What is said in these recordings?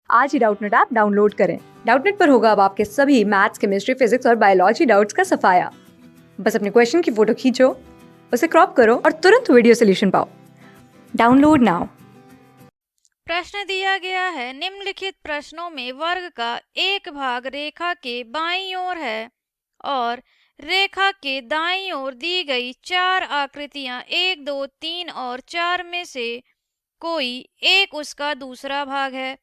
आज ही Doubtnut app download करें। Doubtnut पर होगा अब आपके सभी मैथ्स, केमिस्ट्री, फिजिक्स और बायोलॉजी डाउट्स का सफाया। बस अपने क्वेश्चन की फोटो खींचो, उसे क्रॉप करो और तुरंत वीडियो सोल्यूशन पाओ। Download now. प्रश्न दिया गया है, निम्नलिखित प्रश्नों में वर्ग का एक भाग रेखा के बाईं ओर है और रेखा के दाईं ओर दी गई चार आकृतियां 1, 2, 3 और 4 में से कोई एक उसका दूसरा भाग है।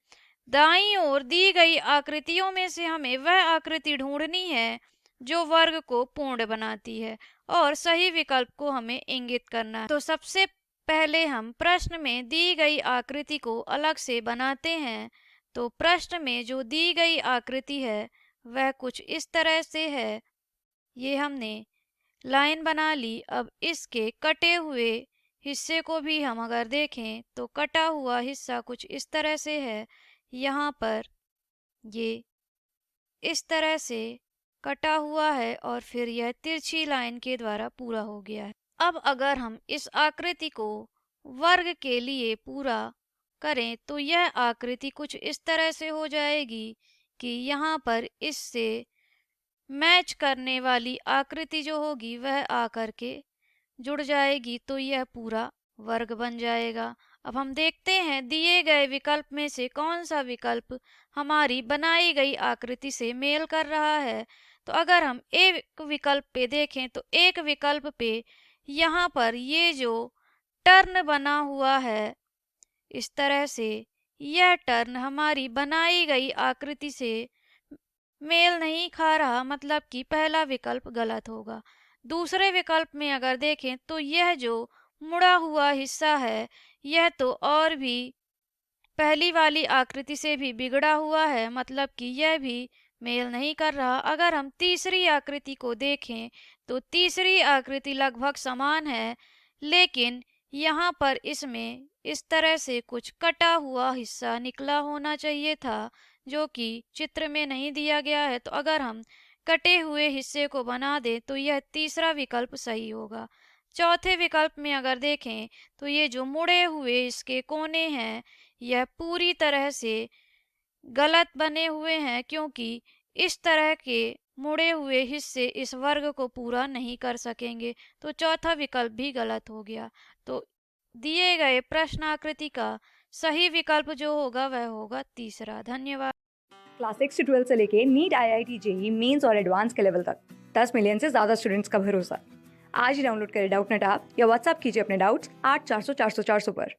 दाईं ओर दी गई आकृतियों में से हमें वह आकृति ढूंढनी है जो वर्ग को पूर्ण बनाती है और सही विकल्प को हमें इंगित करना है। तो सबसे पहले हम प्रश्न में दी गई आकृति को अलग से बनाते हैं। तो प्रश्न में जो दी गई आकृति है वह कुछ इस तरह से है। ये हमने लाइन बना ली। अब इसके कटे हुए हिस्से को भी हम अगर देखें तो कटा हुआ हिस्सा कुछ इस तरह से है। यहाँ पर ये इस तरह से कटा हुआ है और फिर यह तिरछी लाइन के द्वारा पूरा हो गया है। अब अगर हम इस आकृति को वर्ग के लिए पूरा करें तो यह आकृति कुछ इस तरह से हो जाएगी कि यहाँ पर इससे मैच करने वाली आकृति जो होगी वह आकर के जुड़ जाएगी, तो यह पूरा वर्ग बन जाएगा। अब हम देखते हैं दिए गए विकल्प में से कौन सा विकल्प हमारी बनाई गई आकृति से मेल कर रहा है। तो अगर हम एक विकल्प पे देखें तो एक विकल्प पे यहाँ पर ये जो टर्न बना हुआ है इस तरह से, यह टर्न हमारी बनाई गई आकृति से मेल नहीं खा रहा, मतलब कि पहला विकल्प गलत होगा। दूसरे विकल्प में अगर देखें तो यह जो मुड़ा हुआ हिस्सा है यह तो और भी पहली वाली आकृति से भी बिगड़ा हुआ है, मतलब कि यह भी मेल नहीं कर रहा। अगर हम तीसरी आकृति को देखें तो तीसरी आकृति लगभग समान है, लेकिन यहाँ पर इसमें इस तरह से कुछ कटा हुआ हिस्सा निकला होना चाहिए था जो कि चित्र में नहीं दिया गया है। तो अगर हम कटे हुए हिस्से को बना दें तो यह तीसरा विकल्प सही होगा। चौथे विकल्प में अगर देखें तो ये जो मुड़े हुए इसके कोने हैं यह पूरी तरह से गलत बने हुए हैं, क्योंकि इस तरह के मुड़े हुए हिस्से इस वर्ग को पूरा नहीं कर सकेंगे। तो चौथा विकल्प भी गलत हो गया। तो दिए गए प्रश्न आकृति का सही विकल्प जो होगा वह होगा तीसरा। धन्यवाद। क्लास 6 से 12 से लेके नीट, IIT, JEE मेंस और एडवांस के लेवल तक 10 मिलियन से ज्यादा स्टूडेंट्स का भरोसा। आज ही डाउनलोड करें डाउटनेट ऐप या व्हाट्सएप कीजिए अपने डाउट्स 8400 400 400 पर।